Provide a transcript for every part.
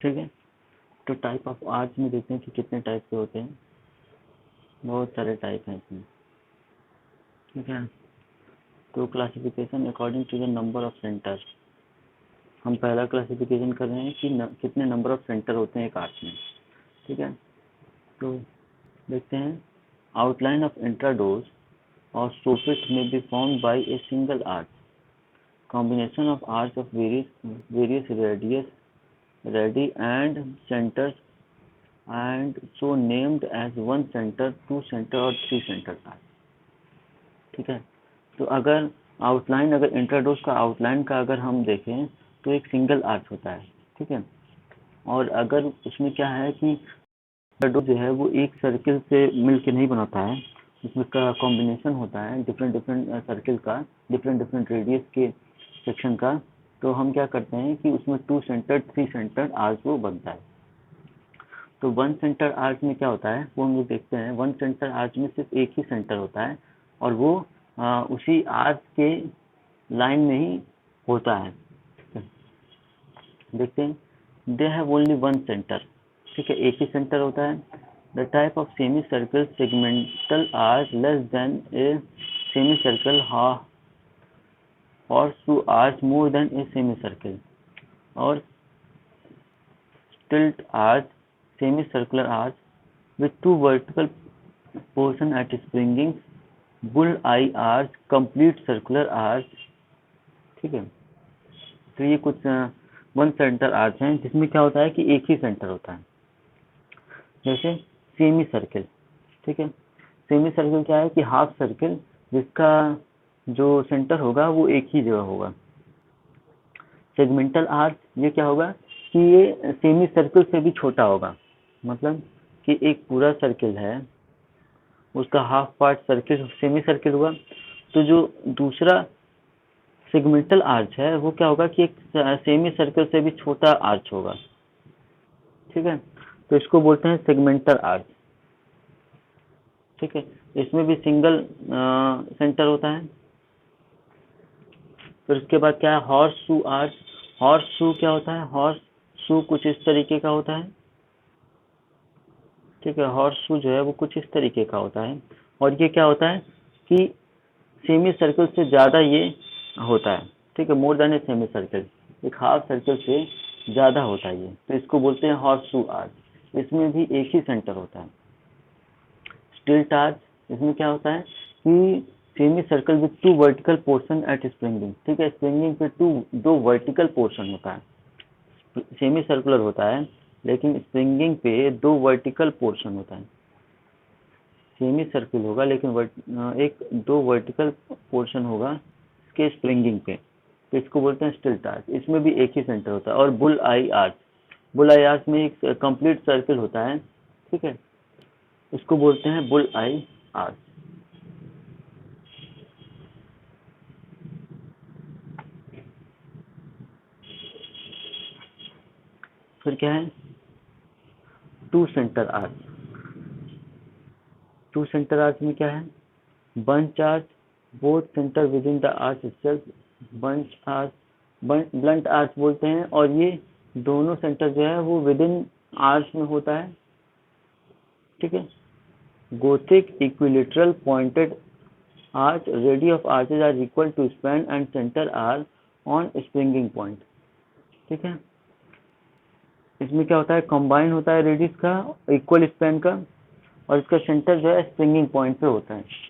ठीक है। तो टाइप ऑफ आर्च में देखते हैं कि कितने टाइप के होते हैं। बहुत सारे टाइप हैं इसमें। ठीक है। तो classification according to the number of centre. हम पहला क्लासिफिकेशन कर रहे हैं कि कितने नंबर ऑफ सेंटर होते हैं एक आर्च में। ठीक है। तो देखते हैं आउटलाइन ऑफ इंट्राडोज और सोफिट में be formed by a single arch, combination of arcs of various radii and centers, and so named as one center, two center और three center arch। ठीक है। तो अगर आउटलाइन, अगर इंट्राडोज का आउटलाइन का अगर हम देखें तो एक सिंगल आर्च होता है। ठीक है। और अगर उसमें क्या है कि इंट्राडोज जो है वो एक सर्किल से मिलके नहीं बनाता है, उसमें का कॉम्बिनेशन होता है डिफरेंट सर्किल का, डिफरेंट रेडियस के सेक्शन का। तो हम क्या करते हैं कि उसमें 2 सेंटर 3 सेंटर आर्च वो बनता है। तो 1 सेंटर आर्च में क्या होता है वो हम लोग देखते हैं। 1 सेंटर आर्च में सिर्फ एक ही सेंटर होता है और वो उसी आर्च के लाइन में ही होता है। देखते हैं दे हैव ओनली 1 सेंटर। ठीक है, एक ही सेंटर होता है। The type of semi circle segmental arch less than a semi circle horseshoe arch more than a semicircle, or tilt arch, semicircular arch with 2 vertical portion at springing, bull eye arch, complete circular arch। ठीक है। तो ये कुछ 1 centre arch हैं जिसमें क्या होता है कि एक ही सेंटर होता है। जैसे सेमी सर्किल। ठीक है। सेमी सर्किल क्या है कि हाफ सर्किल जिसका जो सेंटर होगा वो एक ही जगह होगा। सेगमेंटल आर्च ये क्या होगा कि ये सेमी सर्किल से भी छोटा होगा। मतलब कि एक पूरा सर्किल है, उसका half part circle semi circle हुआ, तो जो दूसरा सेगमेंटल आर्च है वो क्या होगा कि एक सेमी सर्किल से भी छोटा आर्च होगा। ठीक है। तो इसको बोलते हैं सेगमेंटल आर्च। ठीक है। इसमें भी सिंगल सेंटर होता है। फिर उसके बाद क्या है हॉर्सशू आर्च। हॉर्सशू क्या होता है? हॉर्सशू कुछ इस तरीके का होता है। ठीक है। हॉर्सशू जो है वो कुछ इस तरीके का होता है और ये क्या होता है कि सेमी सर्कल से ज़्यादा ये होता है। ठीक है, more than a semi circle, एक हाफ सर्कल से ज़्यादा होता है ये, तो इसको बोलते हैं हॉर्सशू आर्च। इसमें भी एक ही सेंटर होता है। स्टिल्ट आर्च, इसमें क्या होता है कि semi circle with 2 vertical portion at springing. ठीक है, स्प्रिंगिंग पे 2 वर्टिकल पोर्शन होता है। सेमी सर्कुलर होता है लेकिन स्प्रिंगिंग पे 2 वर्टिकल पोर्शन होता है। सेमी सर्किल होगा लेकिन एक 2 वर्टिकल पोर्शन होगा इसके स्प्रिंगिंग पे, तो इसको बोलते हैं स्टिल्ट आर्च। इसमें भी एक ही सेंटर होता है। और बुल आई आर्च, बुल आई आर्च में एक कंप्लीट सर्किल होता है। ठीक है, इसको बोलते हैं बुल आई आर्च। फिर क्या है 2 सेंटर आर्च। 2 सेंटर आर्च में क्या है bunch arch, both centre with in the arch itself. Bunch arch, blunt arch बोलते हैं, और ये दोनों सेंटर जो है वो विद इन आर्च में होता है। ठीक है। Gothic equilateral pointed arch, radii of arches are equal to span and center are on springing point। ठीक है। इसमें क्या होता है कंबाइन होता है रेडियस का इक्वल स्पैन का, और इसका सेंटर जो है स्प्रिंगिंग पॉइंट पे होता है।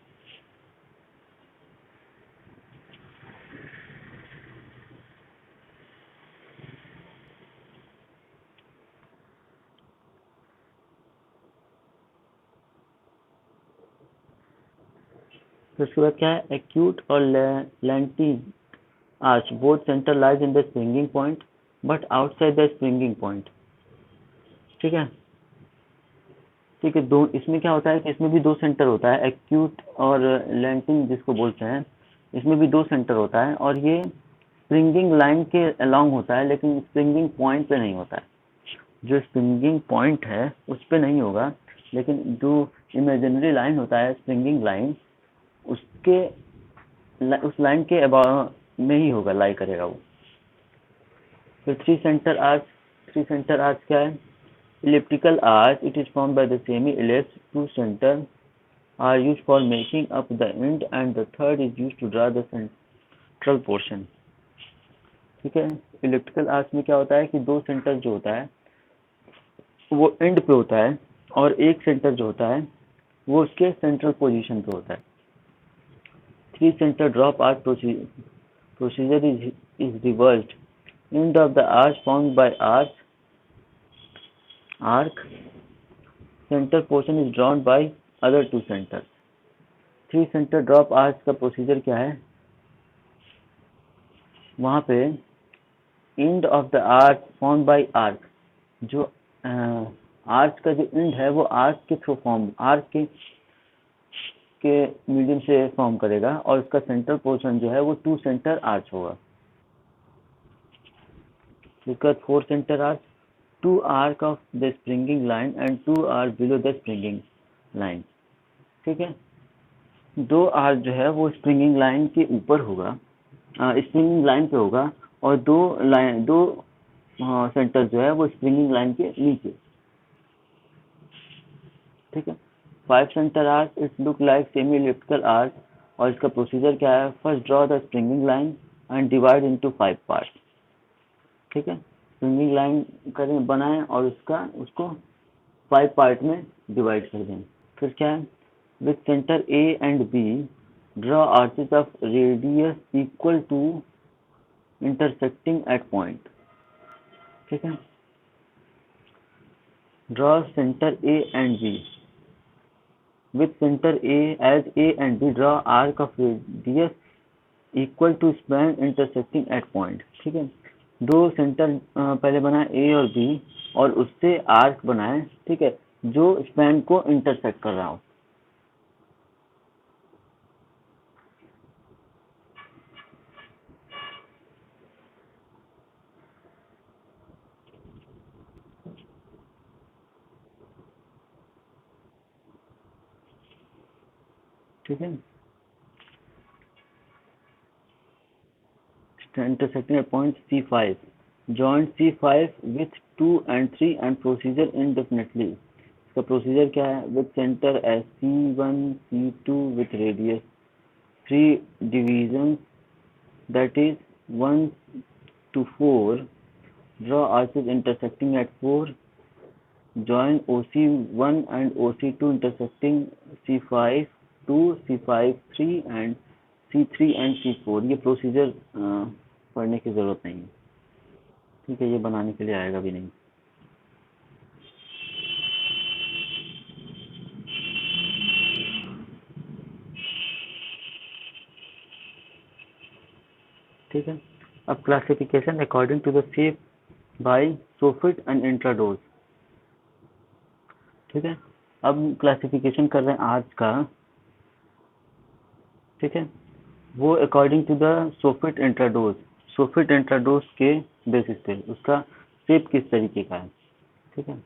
तो इसके बाद क्या है एक्यूट और Lentin arch, both centre lies in the springing point but outside the springing point. ठीक है। ठीक है, दो इसमें क्या होता है कि इसमें भी 2 सेंटर होता है, एक्यूट और लेंटिन जिसको बोलते हैं। इसमें भी 2 सेंटर होता है और ये स्प्रिंगिंग लाइन के अलोंग होता है लेकिन स्प्रिंगिंग पॉइंट पे नहीं होता है। जो स्प्रिंगिंग पॉइंट है उस पे नहीं होगा, लेकिन जो इमेजिनरी लाइन होता है स्प्रिंगिंग लाइन, उसके उस लाइन के अबाव में ही होगा, लाई करेगा वो। फिर 3 centre arch, three centre arch क्या है? Elliptical arch, it is form by the semi ellipse, two centre are use for making up the end end the third is use to draw the central portion. ठीक है, elliptical arch में क्या होता है कि दो सेंटर जो होता है वो एंड पे होता है और एक सेंटर जो होता है वो उसके सेंट्रल पोजीशन पे होता है। Three centre drop arch procedure is reversed. End of the arch formed by arc. Center portion is drawn by other two centers. Three centre drop arch का प्रोसीजर क्या है? वहां पे end of the arch form by arc, जो arch का जो and है वो आर्क के थ्रू आर्क के मीडियम से फॉर्म करेगा और उसका सेंट्रल पोर्शन जो है वो टू सेंटर आर्च होगा। Because four center arch, two arc of the springing line and two are below the springing line। ठीक है, दो आर्क जो है वो स्प्रिंगिंग लाइन के ऊपर होगा, स्प्रिंगिंग लाइन पे होगा, और दो सेंटर जो है वो स्प्रिंगिंग लाइन के नीचे। ठीक है, five centre arch, it look like semi elliptical arch, और इसका प्रोसीजर क्या है? First draw the springing line and divide into 5 part. ठीक है, स्प्रिंगिंग लाइन करें बनाएं और उसको 5 पार्ट में डिवाइड कर दें। फिर क्या है? With centre A and B draw arches of radius equal to intersecting at point. ठीक है, draw centre A and B with centre A as A and B draw arc of radius equal to span intersecting at point. ठीक है, दो centre पहले बनाए ए और B और उससे आर्क बनाए, ठीक है, जो स्पैन को इंटरसेक्ट कर रहा हो। ठीक है, intersecting at point C5, join C5 with 2 and 3 and procedure indefinitely। इसका प्रोसीजर क्या है? with center as C1 C2 with radius 3 divisions, that is 1 to 4, draw arches intersecting at 4, join OC1 and OC2 intersecting C5 2 C5 3 and C3 and C4। ये procedure पढ़ने की जरूरत नहीं है। ठीक है, ये बनाने के लिए आएगा भी नहीं। ठीक है, अब classification according to the shape by soffit and intrados. ठीक है, अब क्लासिफिकेशन कर रहे हैं आर्च का। ठीक है, वो according to the soffit intrados के बेसिस पे उसका शेप किस तरीके का है। ठीक है,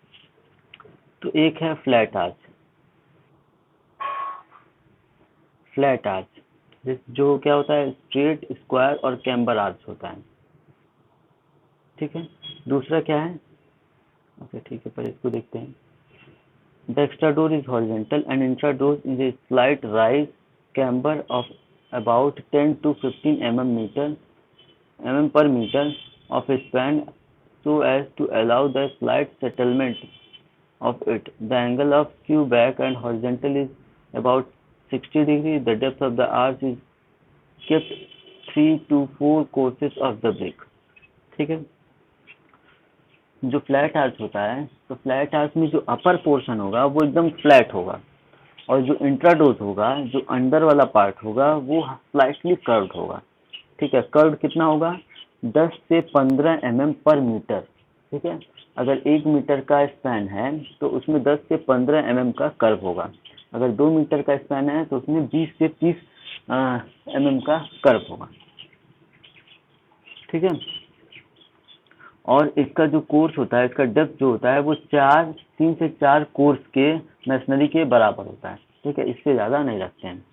तो एक है फ्लैट आर्च जो क्या होता है? स्ट्रेट, स्क्वायर और कैम्बर आर्च होता है। ठीक है, दूसरा क्या है? ओके, ठीक है, पर इसको देखते हैं। The extrados is horizontal and intrados is a slight rise camber of about 10 to 15 mm per meter of span so as to allow the slight settlement of it. The angle of Q back and horizontal is about 60 degrees. The depth of the arch is kept 3 to 4 courses of the brick। ठीक है, जो flat arch होता है तो flat arch में जो upper portion होगा वो एकदम फ्लैट होगा, और जो इंट्राडोज होगा, जो अंदर वाला पार्ट होगा, वो स्लाइटली कर्व्ड होगा। ठीक है, कर्व्ड कितना होगा? 10 से 15 mm पर मीटर। ठीक है, अगर 1 मीटर का स्पैन है तो उसमें 10 से 15 mm का कर्व होगा। अगर 2 मीटर का स्पैन है तो उसमें 20 से 30 mm का कर्व होगा। ठीक है, और इसका जो कोर्स होता है, इसका डेप्थ जो होता है वो 3 से 4 कोर्स के मशीनरी के बराबर होता है। ठीक है, इससे ज़्यादा नहीं रखते हैं।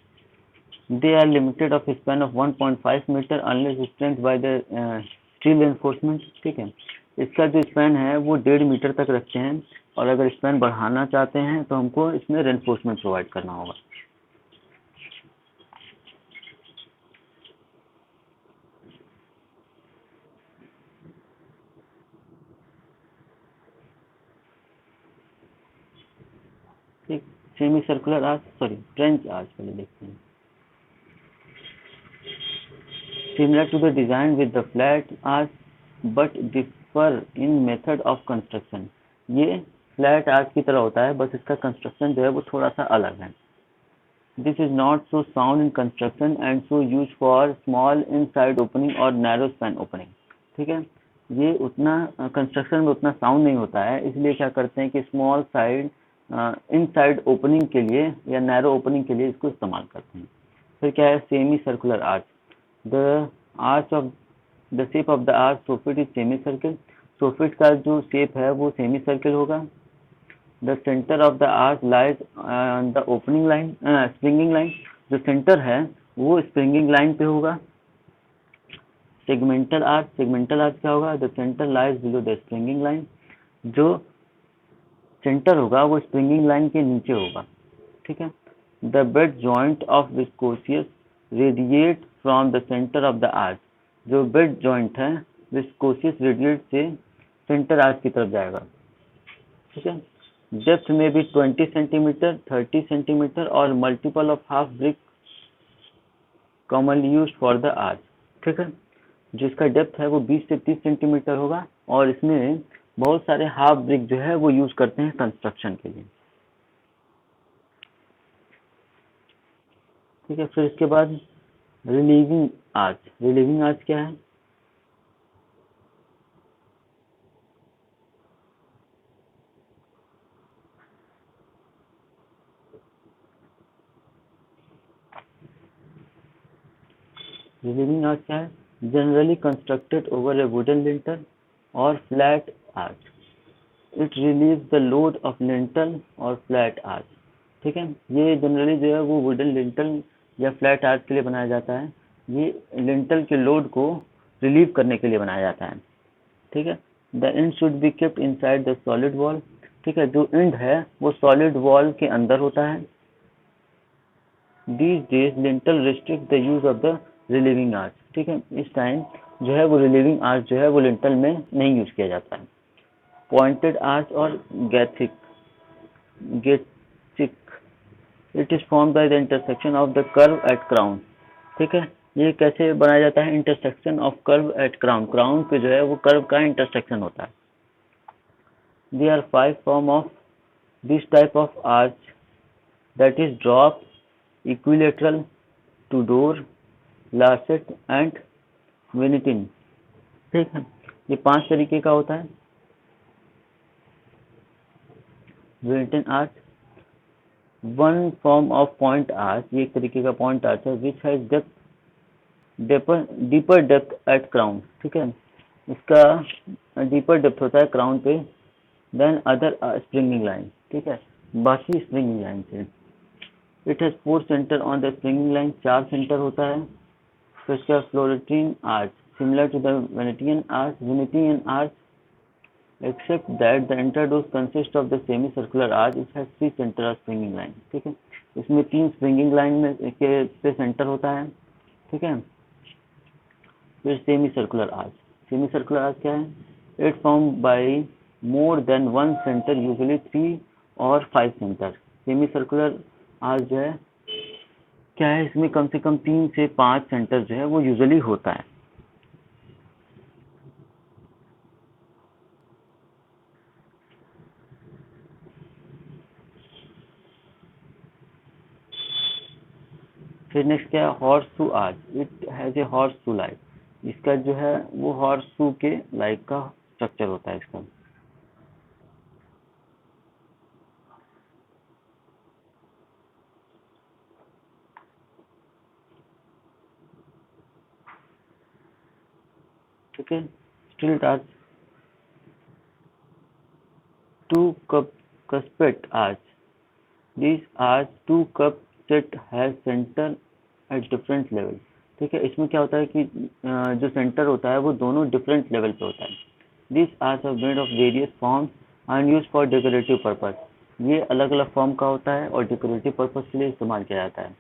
They are limited of span of 1.5 metre unless strength by the steel enforcement. ठीक है, इसका जो स्पैन है वो 1.5 मीटर तक रखते हैं, और अगर स्पैन बढ़ाना चाहते हैं तो हमको इसमें रेनफोर्समेंट प्रोवाइड करना होगा। ठीक, semi circular arch, sorry trench arch पहले देखते हैं। Similar to the design with the flat arch but differ in method of construction। ये फ्लैट आर्च की तरह होता है, बस इसका कंस्ट्रक्शन जो है वो थोड़ा सा अलग है। This is not so sound in construction and so used for small inside opening और narrow span opening। ठीक है, ये उतना कंस्ट्रक्शन में उतना साउंड नहीं होता है, इसलिए क्या करते हैं कि स्मॉल साइड इनसाइड ओपनिंग के लिए या नैरो ओपनिंग के लिए इसको इस्तेमाल करते हैं। फिर क्या है, semi circular arch. The arch of the shape of the arch soffit is semicircle। soffit का जो शेप है वो सेमी सर्कल होगा। The center of the arch lies on the opening line, springing line। जो सेंटर है वो springing line पे होगा। सेगमेंटल आर्च, सेगमेंटल आर्च क्या होगा, the center lies below the springing line। जो सेंटर होगा वो स्प्रिंगिंग लाइन के नीचे होगा। ठीक है। The bed joint of viscous radiate from the center of the arch। जो बेड जॉइंट है विस्कोसियस रेडिएट से सेंटर आर्च की तरफ जाएगा। ठीक है। डेप्थ में भी 20 सेंटीमीटर, 30 सेंटीमीटर और multiple of half brick commonly used for the arch. ठीक है, जिसका डेप्थ है वो 20 से 30 सेंटीमीटर होगा, और इसमें बहुत सारे हाफ ब्रिक जो है वो यूज करते हैं कंस्ट्रक्शन के लिए। ठीक है, फिर इसके बाद रिलीविंग आर्च। रिलीविंग आर्च क्या है, रिलीविंग आर्च क्या है, generally constructed over a wooden lintel और flat arch. It relieve the load of lintel और फ्लैट आर्च। ठीक है, ये जनरली जो है वो वुडन लिंटल या फ्लैट आर्च के लिए बनाया जाता है। ये लिंटल के लोड को रिलीव करने के लिए बनाया जाता है। ठीक है, the end should be kept inside the solid wall. ठीक है, जो एंड है वो सॉलिड वॉल के अंदर होता है। These days lintel restrict the use of the relieving arch. ठीक है, इस टाइम जो है वो रिलीविंग आर्च जो है वो लिंटल में नहीं यूज किया जाता है। पॉइंटेड आर्च और gothic, gothic, it is form by the intersection of the curve at crown. ठीक है, ये कैसे बनाया जाता है, intersection of curve at crown. Crown पे जो है वो कर्व का इंटरसेक्शन होता है। There are 5 form of this type of arch, that is drop, equilateral, to door, lacet and venetine। ठीक है, ये 5 तरीके का होता है। Venetian arch, one form of point arch, ये एक तरीके का पॉइंट आर्च है, which has deeper depth at crown. ठीक है, इसका डीपर डेप्थ होता है क्राउन पे देन अदर स्प्रिंगिंग लाइन। ठीक है, बाकी स्प्रिंगिंग लाइन से। It has 4 centre on the springing line, 4 centre होता है। फिर इसका Florentine arch, similar to the Venetian arch. Venetian arch except that the interdose consists of the semicircular arch, it has 3 central springing line। ठीक है, इसमें 3 springing line में के पे सेंटर होता है। ठीक है, फिर semi circular arch. Semi circular arch क्या है, it form by more than 1 centre, usually 3 और 5 सेंटर। सेमी सर्कुलर आर्च जो है क्या है, इसमें कम से कम 3 से 5 सेंटर जो है वो यूजुअली होता है। फिर नेक्स्ट क्या है, horse shoe arch. It has a horse shoe like. इसका जो है वो हॉर्स शू के लाइक का स्ट्रक्चर होता है इसका। ठीक है, stilt arch, two cup cusped arch. This arch two cup set has centre at different level. ठीक है, इसमें क्या होता है कि जो सेंटर होता है वो दोनों डिफरेंट लेवल पे होता है। These arches are made of various forms and used for decorative purpose. ये अलग अलग फॉर्म का होता है और डेकोरेटिव पर्पज के लिए इस्तेमाल किया जाता है.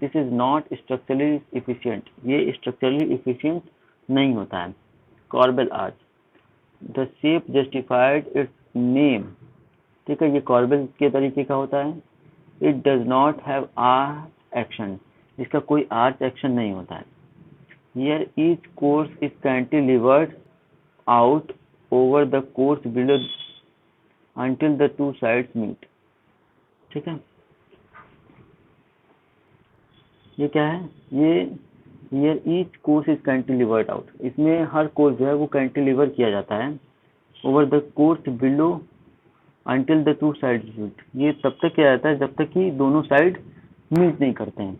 This is not structurally efficient. ये स्ट्रक्चरली इफिशियंट नहीं होता है. Corbel arch. The shape justified its name. ठीक है, ये कॉर्बेल के तरीके का होता है. It does not have arch action. इसका कोई आर्च एक्शन नहीं होता है. Here each course is cantilevered out over the course below until the two sides meet. ठीक है, ये क्या है, ये here each course is cantilevered out. इसमें हर कोर्स जो है वो कैंटिलीवर किया जाता है over the course below until the two sides meet. ये तब तक किया जाता है जब तक कि दोनों साइड मीट नहीं करते हैं.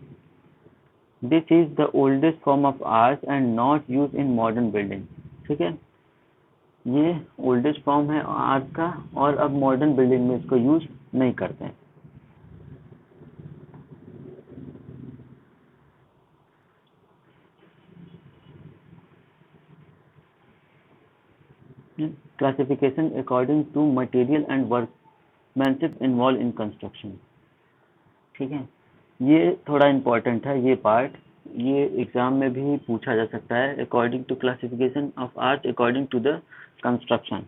This is the oldest form of arch and not used in modern building. ठीक है, ये ओल्डेस्ट फॉर्म है आर्च का और अब मॉडर्न बिल्डिंग में इसको यूज नहीं करते हैं. Classification according to material and workmanship involve in construction. ठीक है, ये थोड़ा इम्पोर्टेंट है ये पार्ट. ये एग्जाम में भी पूछा जा सकता है. According to classification of arch according to the construction.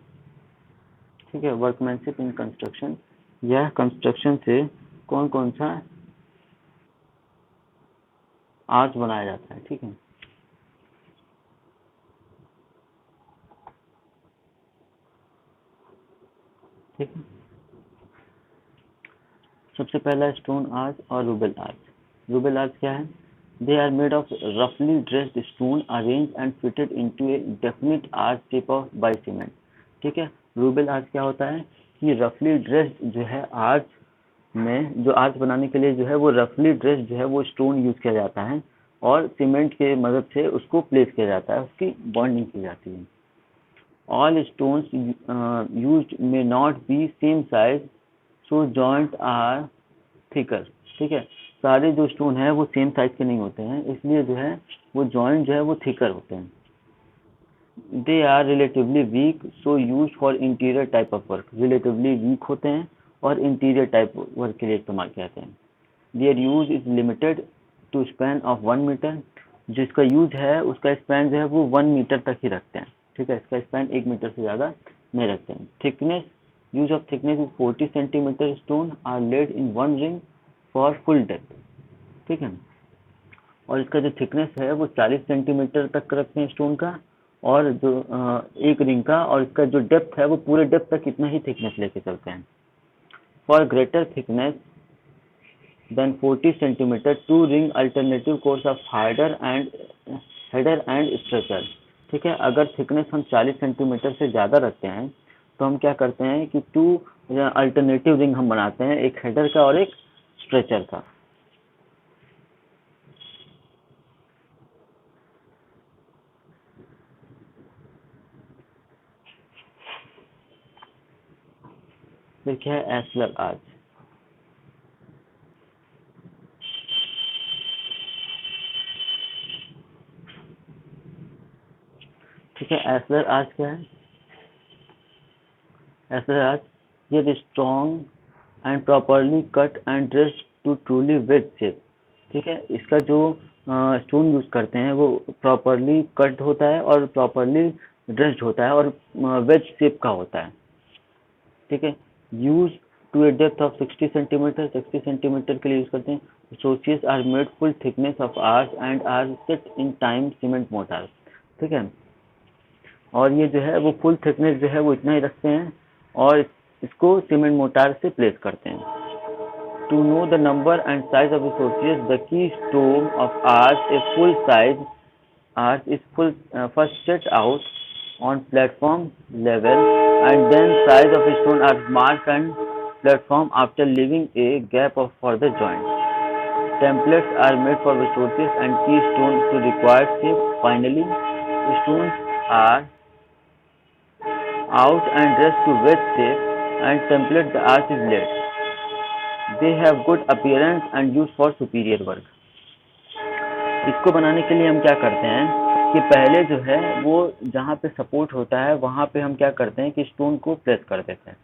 ठीक है, वर्कमैनशिप इन कंस्ट्रक्शन. यह कंस्ट्रक्शन से कौन कौन सा आर्च बनाया जाता है. ठीक है, ठीक है. सबसे पहला स्टोन आर्च और रूबेल आर्च. रूबेल आर्च क्या है? दे आर मेड ऑफ रफली dressed stone arrange and fitted into a definite arch shape of by cement. ठीक है, रूबेल आर्च क्या होता है कि रफली ड्रेस्ड जो है आर्च में, जो आर्च बनाने के लिए जो है वो रफली ड्रेस्ड जो है वो स्टोन यूज किया जाता है और सीमेंट के मदद से उसको प्लेस किया जाता है, उसकी बॉन्डिंग की जाती है. All stones used may not be same size so joint are thicker. ठीक है, सारे जो स्टोन है वो सेम साइज के नहीं होते हैं, इसलिए जो है वो जॉइंट जो है वो थिकर होते हैं. They are relatively weak so use for interior type of work. Relatively weak होते हैं और इंटीरियर टाइप वर्क के लिए इस्तेमाल किए जाते हैं. Their use is limited to span of 1 metre. जिसका यूज है उसका स्पैन जो है वो 1 मीटर तक ही रखते हैं. ठीक है, इसका स्पैन 1 मीटर से ज़्यादा नहीं रखते हैं. Thickness, use of thickness is 40 centimetre. Stone are laid in 1 ring for full depth. ठीक है, और इसका जो थिकनेस है वो 40 सेंटीमीटर तक रखते हैं स्टोन का, और जो एक रिंग का, और इसका जो डेप्थ है वो पूरे डेप्थ तक इतना ही थिकनेस लेके चलते हैं. For greater thickness than 40 centimetre, 2 ring alternative course of header and stretcher. ठीक है, अगर थिकनेस हम 40 सेंटीमीटर से ज़्यादा रखते हैं तो हम क्या करते हैं कि 2 अल्टरनेटिव रिंग हम बनाते हैं, एक हेडर का और एक स्ट्रेचर का. फिर क्या है? Ashlar arch. ठीक है, एस्लर आर्च क्या है? एस्लर आर्च, ये strong and properly cut and dressed to truly wedge shape. ठीक है, इसका जो स्टोन यूज करते हैं वो प्रॉपरली कट होता है और प्रॉपरली ड्रेस्ड होता है और वेज शेप का होता है. ठीक है, use to a depth of 60 centimetre. 60 centimetre के लिए यूज करते हैं. सोचियस are made full thickness of arch and are set in lime cement mortar. ठीक है, और ये जो है वो फुल थिकनेस जो है वो इतना ही रखते हैं और इसको सीमेंट मोटार से प्लेस करते हैं. To know the number and size of सोचियस the keystone of arch a full size arch is first set out on platform level and then size of stone are marked on platform after leaving a gap for the joint. Templates are made for resources and keystone to required shape. Finally, stones are out and dressed to wedge shape and template the arch is laid. They have good appearance and used for superior work. इसको बनाने के लिए हम क्या करते हैं कि पहले जो है वो जहाँ पे सपोर्ट होता है वहाँ पे हम क्या करते हैं कि स्टोन को प्लेस कर देते हैं।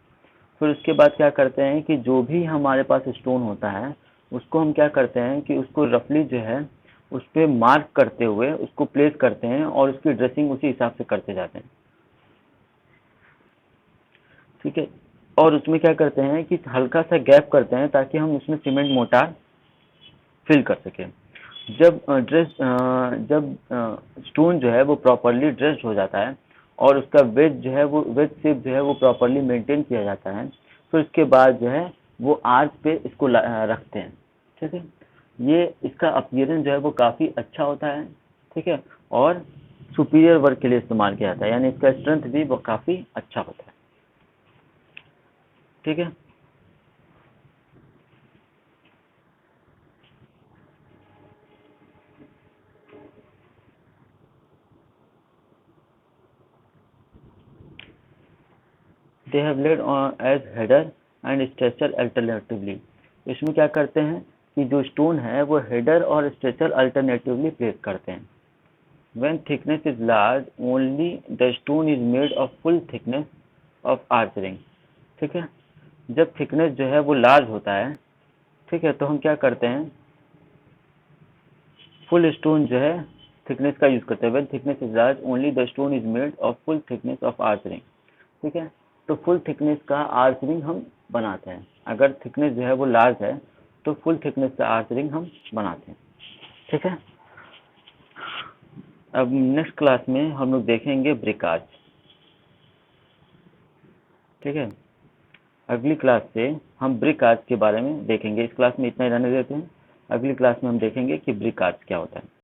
फिर उसके बाद क्या करते हैं कि जो भी हमारे पास स्टोन होता है उसको हम क्या करते हैं कि उसको रफली जो है उस पर मार्क करते हुए उसको प्लेस करते हैं और उसकी ड्रेसिंग उसी हिसाब से करते जाते हैं। ठीक है, और उसमें क्या करते हैं कि हल्का सा गैप करते हैं ताकि हम उसमें सीमेंट मोटार फिल कर सकें। जब स्टोन जो है वो प्रॉपरली ड्रेस्ड हो जाता है और उसका वेज जो है वो वेज शेप जो है वो प्रॉपरली मेंटेन किया जाता है, फिर उसके बाद जो है वो आर्च पे इसको रखते हैं। ठीक है, ये इसका अपीयरेंस जो है वो काफ़ी अच्छा होता है। ठीक है, और सुपीरियर वर्क के लिए इस्तेमाल किया जाता है, यानी इसका स्ट्रेंथ भी वो काफ़ी अच्छा होता है। ठीक है, they have laid as header and stretcher alternatively. इसमें क्या करते हैं कि जो स्टोन है वो हेडर और स्ट्रेचर अल्टरनेटिवली प्लेस करते हैं। When thickness is large only the stone is made of full thickness of arch ring. ठीक है, जब थिकनेस जो है वो लार्ज होता है, ठीक है, तो हम क्या करते हैं फुल स्टोन जो है थिकनेस का यूज करते हैं। When thickness is large only the stone is made of full thickness of arch ring. ठीक है, तो फुल थिकनेस का आर्च रिंग हम बनाते हैं। अगर थिकनेस जो है वो लार्ज है तो फुल थिकनेस का आर्च रिंग हम बनाते हैं। ठीक है, अब नेक्स्ट क्लास में हम लोग देखेंगे ब्रिक आर्च। ठीक है, अगली क्लास से हम ब्रिक आर्च के बारे में देखेंगे। इस क्लास में इतना ही रहने देते हैं, अगली क्लास में हम देखेंगे कि ब्रिक आर्च क्या होता है।